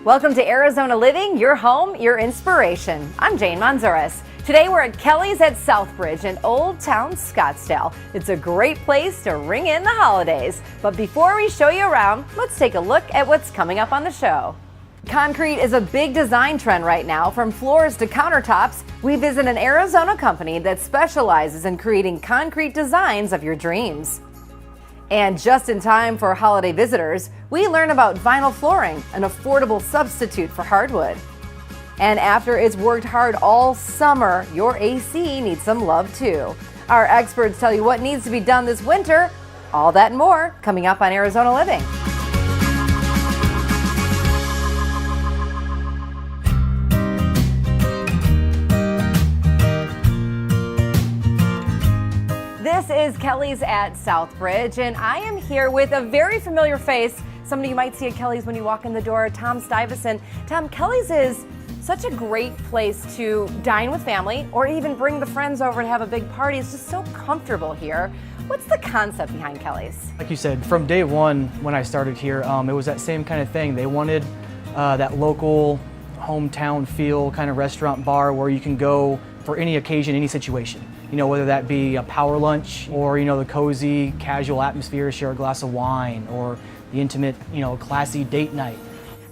Welcome to Arizona Living, your home, your inspiration. I'm Jane Manzouras. Today we're at Kelly's at SouthBridge in Old Town Scottsdale. It's a great place to ring in the holidays. But before we show you around, let's take a look at what's coming up on the show. Concrete is a big design trend right now. From floors to countertops, we visit an Arizona company that specializes in creating concrete designs of your dreams. And just in time for holiday visitors, we learn about vinyl flooring, an affordable substitute for hardwood. And after it's worked hard all summer, your AC needs some love too. Our experts tell you what needs to be done this winter. All that and more coming up on Arizona Living. This is Kelly's at SouthBridge, and I am here with a very familiar face. Somebody you might see at Kelly's when you walk in the door, Tom Stuyvesant. Tom, Kelly's is such a great place to dine with family or even bring the friends over to have a big party. It's just so comfortable here. What's the concept behind Kelly's? Like you said, from day one when I started here, it was that same kind of thing. They wanted that local hometown feel kind of restaurant bar where you can go for any occasion, any situation. You know, whether that be a power lunch or, you know, the cozy, casual atmosphere, share a glass of wine, or the intimate, you know, classy date night.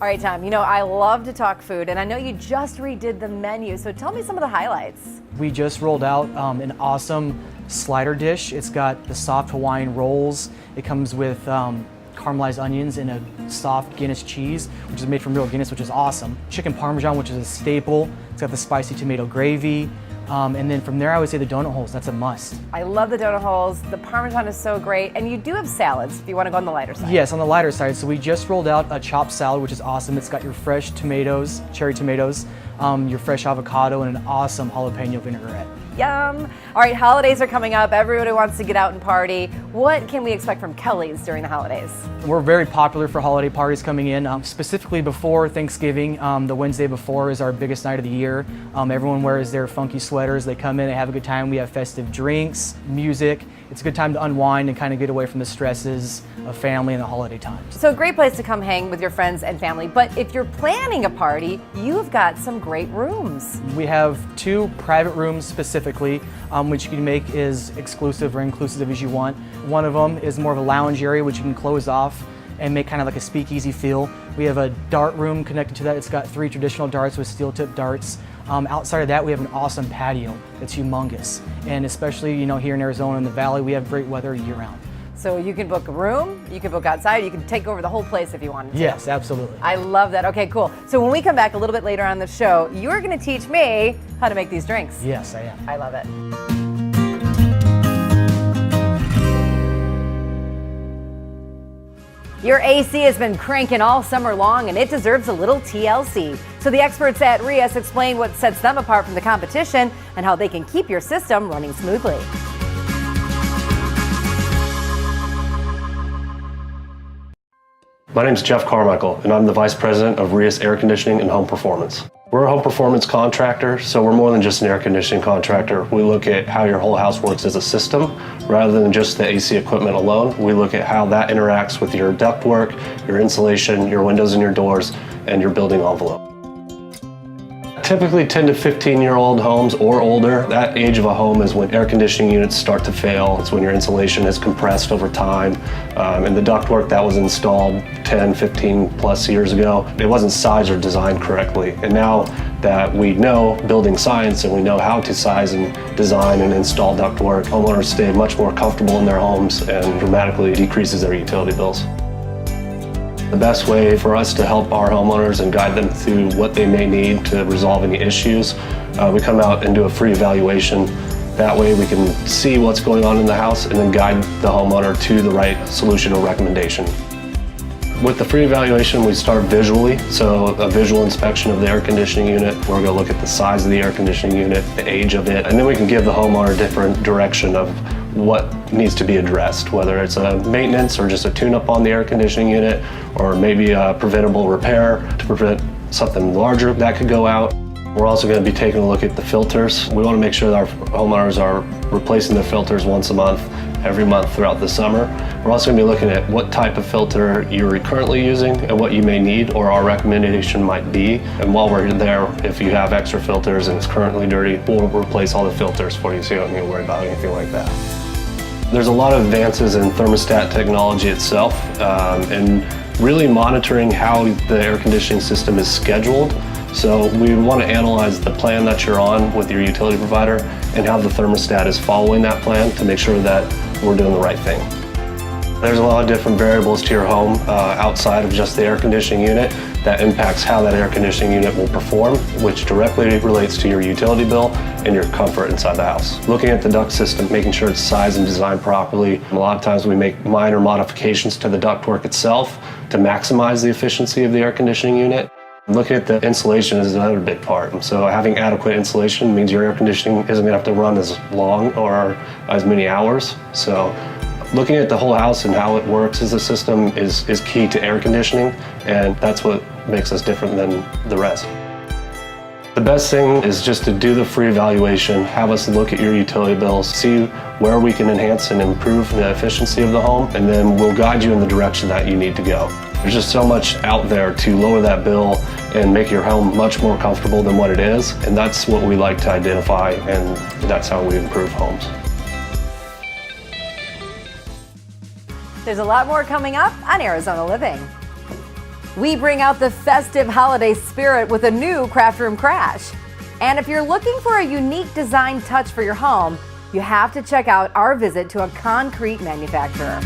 All right, Tom, you know, I love to talk food, and I know you just redid the menu, so tell me some of the highlights. We just rolled out an awesome slider dish. It's got the soft Hawaiian rolls. It comes with caramelized onions and a soft Guinness cheese, which is made from real Guinness, which is awesome. Chicken Parmesan, which is a staple. It's got the spicy tomato gravy. And then from there, I would say the donut holes, that's a must. I love the donut holes. The Parmesan is so great. And you do have salads if you want to go on the lighter side. Yes, on the lighter side. So we just rolled out a chopped salad, which is awesome. It's got your fresh tomatoes, cherry tomatoes, your fresh avocado, and an awesome jalapeno vinaigrette. Yum. All right, holidays are coming up. Everybody wants to get out and party. What can we expect from Kelly's during the holidays? We're very popular for holiday parties coming in. Specifically before Thanksgiving, the Wednesday before is our biggest night of the year. Everyone wears their funky sweaters. They come in, they have a good time. We have festive drinks, music. It's a good time to unwind and kind of get away from the stresses of family and the holiday times. So a great place to come hang with your friends and family. But if you're planning a party, you've got some great rooms. We have 2 private rooms specifically, which you can make as exclusive or inclusive as you want. One of them is more of a lounge area, which you can close off and make kind of like a speakeasy feel. We have a dart room connected to that. It's got 3 traditional darts with steel tip darts. Outside of that, we have an awesome patio that's humongous. And especially, you know, here in Arizona in the Valley, we have great weather year round. So you can book a room, you can book outside, you can take over the whole place if you wanted to. Yes, absolutely. I love that. Okay, cool. So when we come back a little bit later on the show, you're going to teach me how to make these drinks. Yes, I am. I love it. Your AC has been cranking all summer long, and it deserves a little TLC. So the experts at REEis explain what sets them apart from the competition and how they can keep your system running smoothly. My name is Jeff Carmichael, and I'm the Vice President of REEis Air Conditioning and Home Performance. We're a home performance contractor, so we're more than just an air conditioning contractor. We look at how your whole house works as a system, rather than just the AC equipment alone. We look at how that interacts with your ductwork, your insulation, your windows and your doors, and your building envelope. Typically 10 to 15-year-old homes or older, that age of a home is when air conditioning units start to fail. It's when your insulation is compressed over time. And the ductwork that was installed 10, 15 plus years ago, it wasn't sized or designed correctly. And now that we know building science and we know how to size and design and install ductwork, homeowners stay much more comfortable in their homes and dramatically decreases their utility bills. The best way for us to help our homeowners and guide them through what they may need to resolve any issues, we come out and do a free evaluation. That way we can see what's going on in the house and then guide the homeowner to the right solution or recommendation. With the free evaluation, we start visually, so a visual inspection of the air conditioning unit. We're going to look at the size of the air conditioning unit, the age of it, and then we can give the homeowner a different direction of what needs to be addressed, whether it's a maintenance or just a tune-up on the air conditioning unit, or maybe a preventable repair to prevent something larger that could go out. We're also going to be taking a look at the filters. We want to make sure that our homeowners are replacing their filters once a month every month throughout the summer. We're also going to be looking at what type of filter you're currently using and what you may need or our recommendation might be. And while we're there, if you have extra filters and it's currently dirty, we'll replace all the filters for you so you don't need to worry about anything like that. There's a lot of advances in thermostat technology itself and really monitoring how the air conditioning system is scheduled. So we want to analyze the plan that you're on with your utility provider and how the thermostat is following that plan to make sure that we're doing the right thing. There's a lot of different variables to your home outside of just the air conditioning unit that impacts how that air conditioning unit will perform, which directly relates to your utility bill and your comfort inside the house. Looking at the duct system, making sure it's sized and designed properly. A lot of times we make minor modifications to the ductwork itself to maximize the efficiency of the air conditioning unit. Looking at the insulation is another big part. So having adequate insulation means your air conditioning isn't going to have to run as long or as many hours. So looking at the whole house and how it works as a system is key to air conditioning, and that's what makes us different than the rest. The best thing is just to do the free evaluation, have us look at your utility bills, see where we can enhance and improve the efficiency of the home, and then we'll guide you in the direction that you need to go. There's just so much out there to lower that bill and make your home much more comfortable than what it is, and that's what we like to identify, and that's how we improve homes. There's a lot more coming up on Arizona Living. We bring out the festive holiday spirit with a new craft room crash. And if you're looking for a unique design touch for your home, you have to check out our visit to a concrete manufacturer.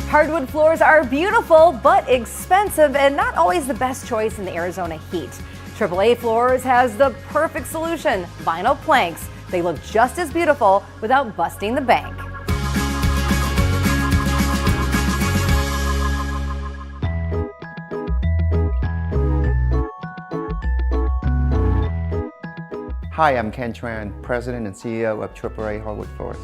Hardwood floors are beautiful but expensive and not always the best choice in the Arizona heat. AAA Floors has the perfect solution: vinyl planks. They look just as beautiful without busting the bank. Hi, I'm Ken Tran, President and CEO of AAA Hardwood Floors.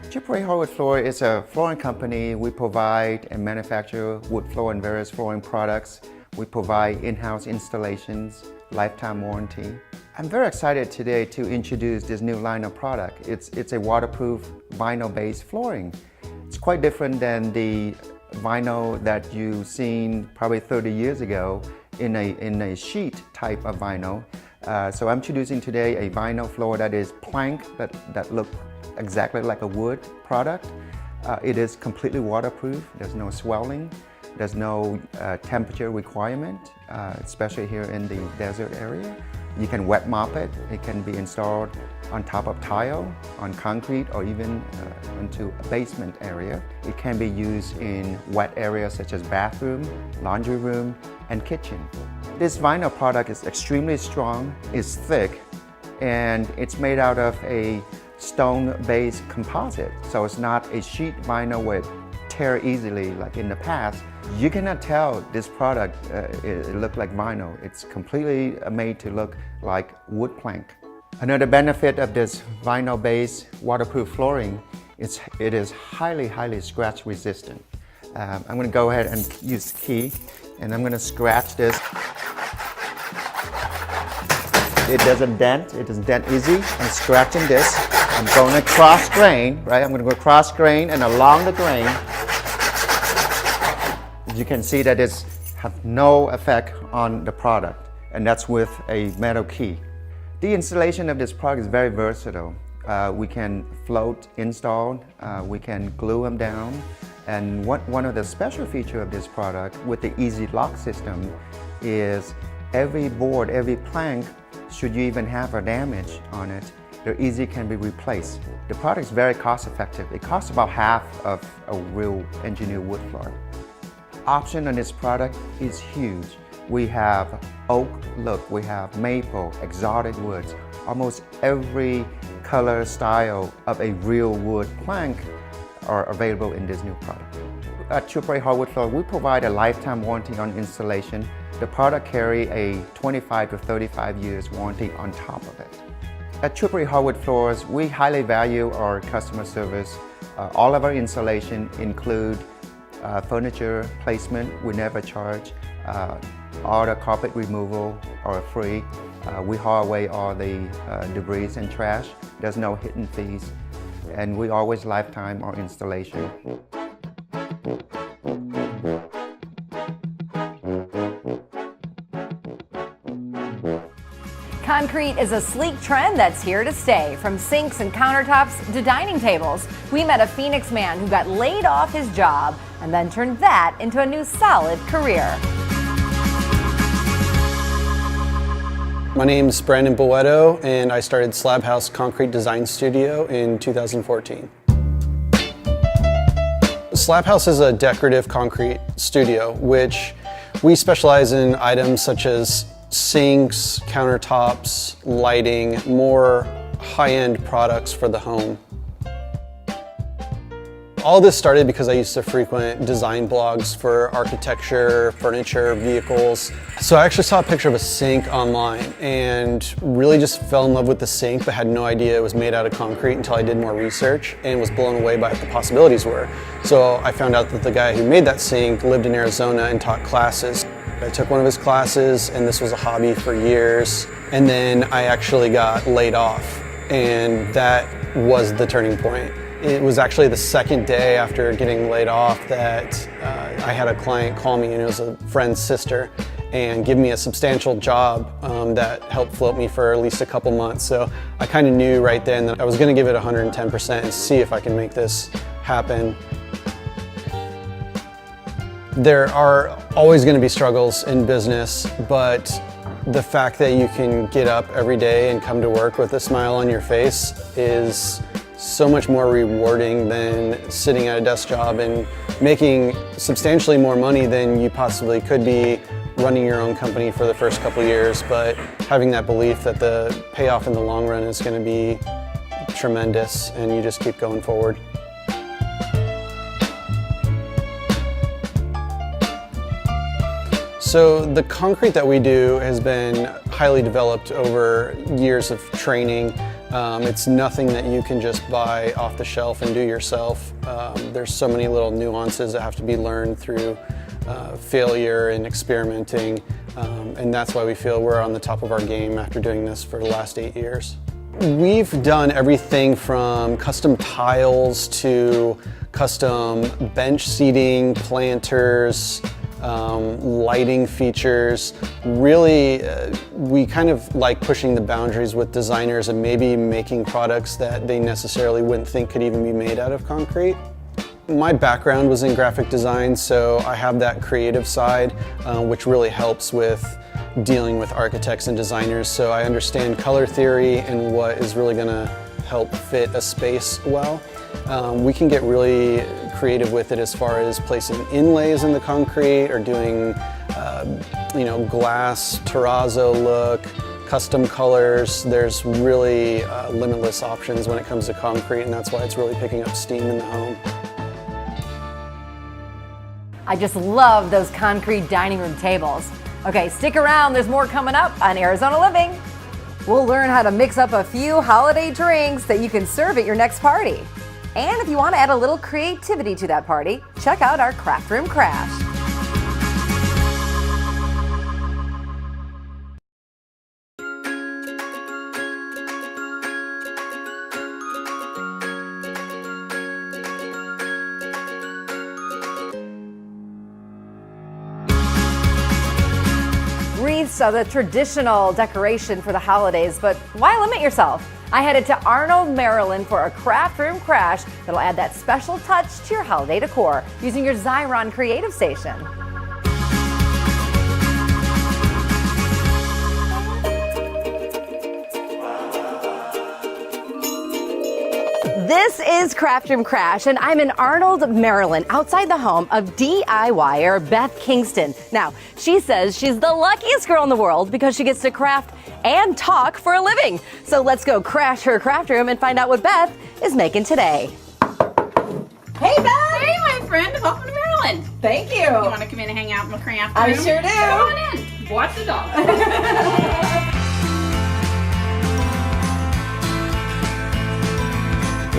AAA Hardwood Floor is a flooring company. We provide and manufacture wood floor and various flooring products. We provide in-house installations, lifetime warranty. I'm very excited today to introduce this new line of product. It's a waterproof vinyl-based flooring. It's quite different than the vinyl that you've seen probably 30 years ago in a sheet type of vinyl. So I'm introducing today a vinyl floor that is plank that look exactly like a wood product. It is completely waterproof. There's no swelling. There's no temperature requirement, especially here in the desert area. You can wet mop it. It can be installed on top of tile, on concrete, or even into a basement area. It can be used in wet areas such as bathroom, laundry room, and kitchen. This vinyl product is extremely strong, it's thick, and it's made out of a stone-based composite. So it's not a sheet vinyl where it tear easily like in the past. You cannot tell this product it look like vinyl. It's completely made to look like wood plank. Another benefit of this vinyl-based waterproof flooring is it is highly scratch resistant. I'm going to go ahead and use the key, and I'm going to scratch this. It doesn't dent. It doesn't dent easy. I'm scratching this. I'm going to cross grain, right? I'm going to go cross grain and along the grain. You can see that it's have no effect on the product, and that's with a metal key. The installation of this product is very versatile. We can float install, we can glue them down, and one of the special features of this product with the easy lock system is every board, every plank, should you even have a damage on it, they're easy can be replaced. The product is very cost effective. It costs about half of a real engineered wood floor. Option on this product is huge. We have oak look, we have maple, exotic woods. Almost every color style of a real wood plank are available in this new product. At AAA Hardwood Floor, we provide a lifetime warranty on installation. The product carries a 25 to 35 years warranty on top of it. At AAA Hardwood Floors, we highly value our customer service. All of our installation include furniture placement, we never charge. All the carpet removal are free. We haul away all the debris and trash. There's no hidden fees. And we always lifetime our installation. Concrete is a sleek trend that's here to stay. From sinks and countertops to dining tables, we met a Phoenix man who got laid off his job and then turned that into a new solid career. My name is Brandon Boetto, and I started Slab House Concrete Design Studio in 2014. Slab House is a decorative concrete studio, which we specialize in items such as sinks, countertops, lighting, more high-end products for the home. All this started because I used to frequent design blogs for architecture, furniture, vehicles. So I actually saw a picture of a sink online and really just fell in love with the sink, but had no idea it was made out of concrete until I did more research and was blown away by what the possibilities were. So I found out that the guy who made that sink lived in Arizona and taught classes. I took one of his classes, and this was a hobby for years. And then I actually got laid off, and that was the turning point. It was actually the second day after getting laid off that I had a client call me, and it was a friend's sister, and give me a substantial job that helped float me for at least a couple months. So I kind of knew right then that I was going to give it 110% and see if I can make this happen. There are always going to be struggles in business, but the fact that you can get up every day and come to work with a smile on your face is so much more rewarding than sitting at a desk job and making substantially more money than you possibly could be running your own company for the first couple years, but having that belief that the payoff in the long run is going to be tremendous, and you just keep going forward. So the concrete that we do has been highly developed over years of training. It's nothing that you can just buy off the shelf and do yourself. There's so many little nuances that have to be learned through failure and experimenting, and that's why we feel we're on the top of our game after doing this for the last 8 years. We've done everything from custom tiles to custom bench seating, planters, lighting features. Really, we kind of like pushing the boundaries with designers and maybe making products that they necessarily wouldn't think could even be made out of concrete. My background was in graphic design, so I have that creative side, which really helps with dealing with architects and designers. So I understand color theory and what is really going to help fit a space well. We can get really creative with it as far as placing inlays in the concrete or doing, glass terrazzo look, custom colors. There's really limitless options when it comes to concrete, and that's why it's really picking up steam in the home. I just love those concrete dining room tables. Okay, stick around, there's more coming up on Arizona Living. We'll learn how to mix up a few holiday drinks that you can serve at your next party. And if you want to add a little creativity to that party, check out our Craft Room Crash. Wreaths are the traditional decoration for the holidays, but why limit yourself? I headed to Arnold, Maryland for a Craft Room Crash that'll add that special touch to your holiday decor using your Xyron Creative Station. This is Craft Room Crash, and I'm in Arnold, Maryland, outside the home of DIYer Beth Kingston. Now, she says she's the luckiest girl in the world because she gets to craft and talk for a living. So let's go crash her craft room and find out what Beth is making today. Hey, Beth! Hey, my friend. Welcome to Maryland. Thank you. You want to come in and hang out in the craft room? I sure do. Come on in. Watch the dog.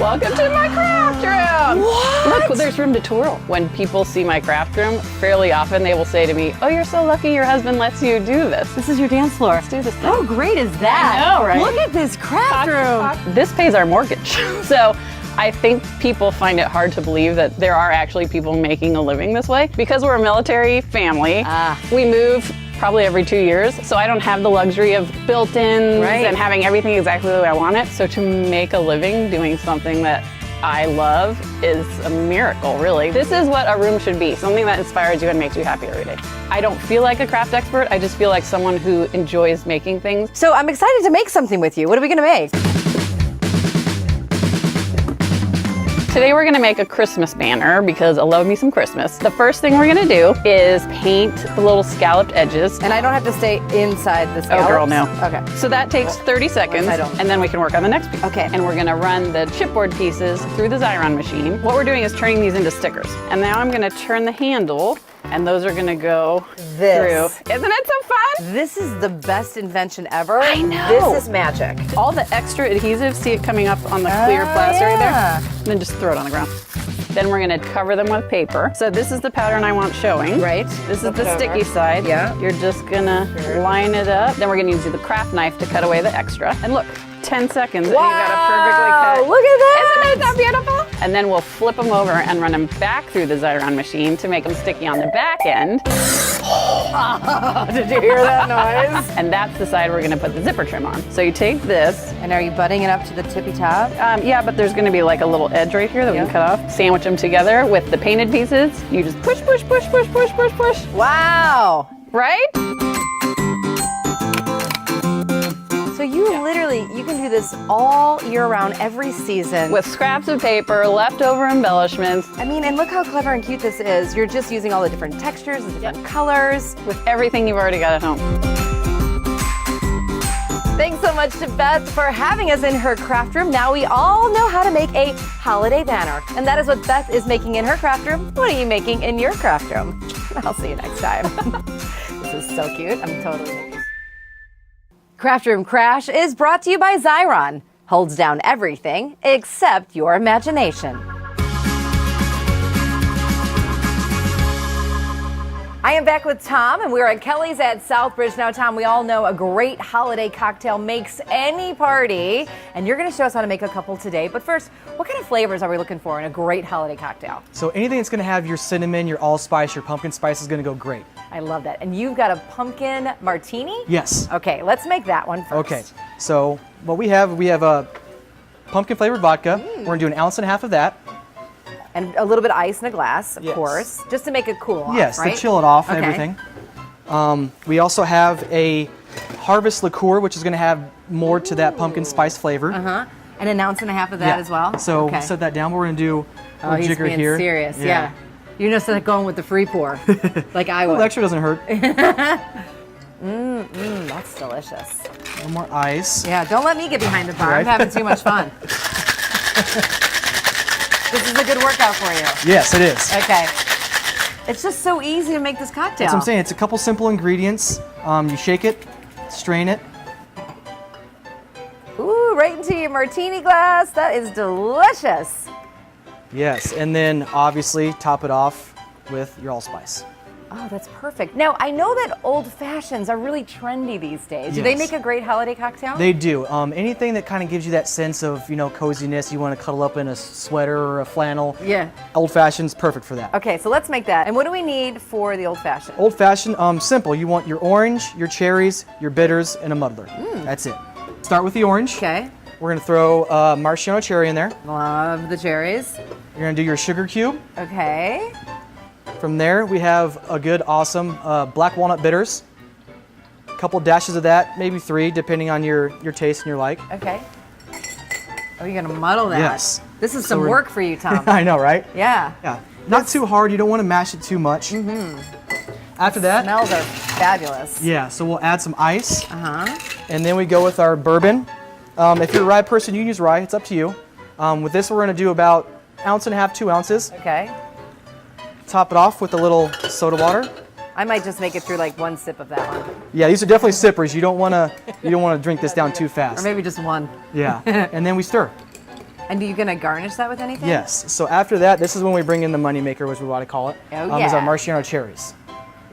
Welcome to my craft room. What? Look, there's room to twirl. When people see my craft room, fairly often they will say to me, "Oh, you're so lucky your husband lets you do this." This is your dance floor. Let's do this thing. How great is that? I know, right? Look at this craft room. This pays our mortgage. So I think people find it hard to believe that there are actually people making a living this way. Because we're a military family, we move probably every 2 years, so I don't have the luxury of built-ins and having everything exactly the way I want it. So to make a living doing something that I love is a miracle, really. This is what a room should be, something that inspires you and makes you happy every day. I don't feel like a craft expert, I just feel like someone who enjoys making things. So I'm excited to make something with you. What are we gonna make? Today we're gonna make a Christmas banner because I love me some Christmas. The first thing we're gonna do is paint the little scalloped edges. And I don't have to stay inside the scallops? Oh girl, no. Okay. So that takes 30 seconds and then we can work on the next piece. Okay. And we're gonna run the chipboard pieces through the Xyron machine. What we're doing is turning these into stickers. And now I'm gonna turn the handle and those are gonna go through. Isn't it so fun? This is the best invention ever. I know. This is magic. All the extra adhesive, see it coming up on the clear plastic right there? And then just throw it on the ground. Then we're gonna cover them with paper. So this is the pattern I want showing. Right. This is the sticky side. Yeah. You're just gonna line it up. Then we're gonna use the craft knife to cut away the extra. And look, 10 seconds and you got a perfectly cut. Look at that. Isn't it that beautiful? And then we'll flip them over and run them back through the Xyron machine to make them sticky on the back end. Did you hear that noise? And that's the side we're gonna put the zipper trim on. So you take this. And are you butting it up to the tippy top? Yeah, but there's gonna be like a little edge right here that we can cut off. Sandwich them together with the painted pieces. You just push, push, push, push, push, push, push. Wow. Right? So you literally, you can do this all year round, every season. With scraps of paper, leftover embellishments. I mean, and look how clever and cute this is. You're just using all the different textures, the different colors. With everything you've already got at home. Thanks so much to Beth for having us in her craft room. Now we all know how to make a holiday banner. And that is what Beth is making in her craft room. What are you making in your craft room? I'll see you next time. This is so cute. I'm totally making. Craft Room Crash is brought to you by Xyron. Holds down everything except your imagination. I am back with Tom, and we're at Kelly's at SouthBridge. Now, Tom, we all know a great holiday cocktail makes any party, and you're going to show us how to make a couple today. But first, what kind of flavors are we looking for in a great holiday cocktail? So anything that's going to have your cinnamon, your allspice, your pumpkin spice is going to go great. I love that. And you've got a pumpkin martini? Yes. Okay, let's make that one first. Okay, so what we have a pumpkin flavored vodka. We're going to do 1.5 ounces of that. And a little bit of ice in a glass, of Yes. course, just to make it cool off, Yes, right? to chill it off and Okay. everything. We also have a harvest liqueur, which is going to have more to that pumpkin spice flavor. And 1.5 ounces of that as well? So okay. set that down. We're going to do a Oh, little he's jigger being here. serious, yeah. You're just like going with the free pour, like I Well, would. the extra doesn't hurt. That's delicious. One more ice. Yeah, don't let me get behind the bar. Right. I'm having too much fun. This is a good workout for you. Yes, it is. Okay. It's just so easy to make this cocktail. That's what I'm saying. It's a couple simple ingredients. You shake it, strain it. Ooh, right into your martini glass. That is delicious. Yes, and then obviously top it off with your allspice. Oh, that's perfect. Now, I know that old fashions are really trendy these days. Do they Yes. make a great holiday cocktail? They do. Anything that kind of gives you that sense of, coziness, you want to cuddle up in a sweater or a flannel. Yeah. Old fashioned's perfect for that. Okay, so let's make that. And what do we need for the old fashioned? Old fashioned, simple. You want your orange, your cherries, your bitters, and a muddler. That's it. Start with the orange. Okay. We're going to throw maraschino cherry in there. Love the cherries. You're going to do your sugar cube. Okay. From there, we have a good, awesome black walnut bitters. A couple dashes of that, maybe 3, depending on your taste and your like. Okay. Oh, you're gonna muddle that. Yes. This is So some we're- work for you, Tom. I know, right? Yeah. Yeah. Not too hard. You don't want to mash it too much. After that, Smells are fabulous. yeah, so we'll add some ice. Uh-huh. And then we go with our bourbon. If you're a rye person, you can use rye. It's up to you. With this, we're going to do about 1.5 ounces, 2 ounces. Okay. Top it off with a little soda water. I might just make it through like one sip of that one. Yeah, these are definitely sippers. You don't want to drink this down too Or fast. maybe just one. Yeah. And then we stir. And are you going to garnish that with anything? Yes. So after that, this is when we bring in the moneymaker, which we want to call it. Oh, Is our yeah. Marciano cherries.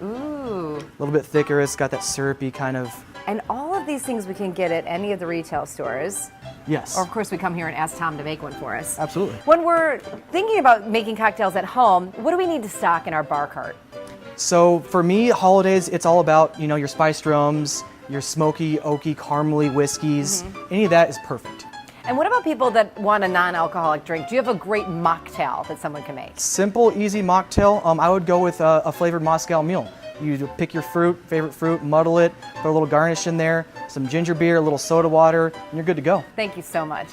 Ooh. A little bit thicker. It's got that syrupy kind of. And all of these things we can get at any of the retail stores. Yes. Or of course we come here and ask Tom to make one for us. Absolutely. When we're thinking about making cocktails at home, what do we need to stock in our bar cart? So for me, holidays, it's all about, your spiced rums, your smoky, oaky, caramely whiskeys. Any of that is perfect. And what about people that want a non-alcoholic drink? Do you have a great mocktail that someone can make? Simple, easy mocktail. I would go with a flavored Moscow Mule. You pick your favorite fruit, muddle it, put a little garnish in there, some ginger beer, a little soda water, and you're good to go. Thank you so much.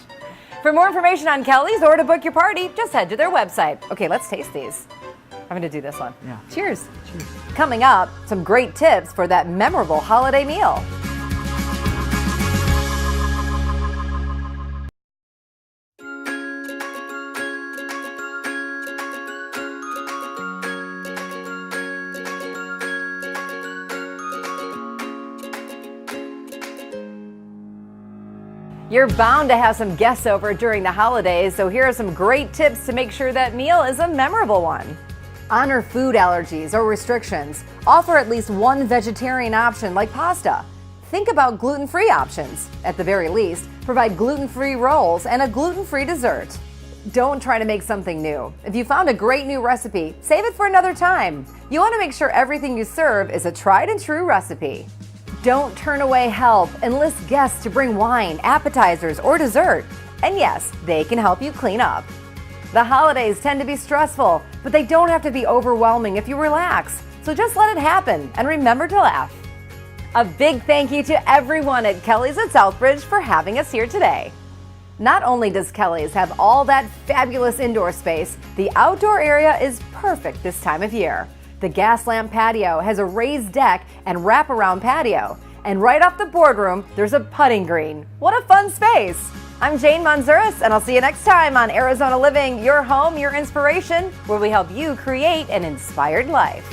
For more information on Kelly's or to book your party, just head to their website. Okay, let's taste these. I'm going to do this one. Yeah. Cheers. Cheers. Coming up, some great tips for that memorable holiday meal. You're bound to have some guests over during the holidays, so here are some great tips to make sure that meal is a memorable one. Honor food allergies or restrictions. Offer at least one vegetarian option like pasta. Think about gluten-free options. At the very least, provide gluten-free rolls and a gluten-free dessert. Don't try to make something new. If you found a great new recipe, save it for another time. You want to make sure everything you serve is a tried and true recipe. Don't turn away help. Enlist guests to bring wine, appetizers, or dessert. And yes, they can help you clean up. The holidays tend to be stressful, but they don't have to be overwhelming if you relax. So just let it happen and remember to laugh. A big thank you to everyone at Kelly's at Southbridge for having us here today. Not only does Kelly's have all that fabulous indoor space, the outdoor area is perfect this time of year. The gas lamp patio has a raised deck and wraparound patio. And right off the boardroom, there's a putting green. What a fun space! I'm Jane Manzuris, and I'll see you next time on Arizona Living, your home, your inspiration, where we help you create an inspired life.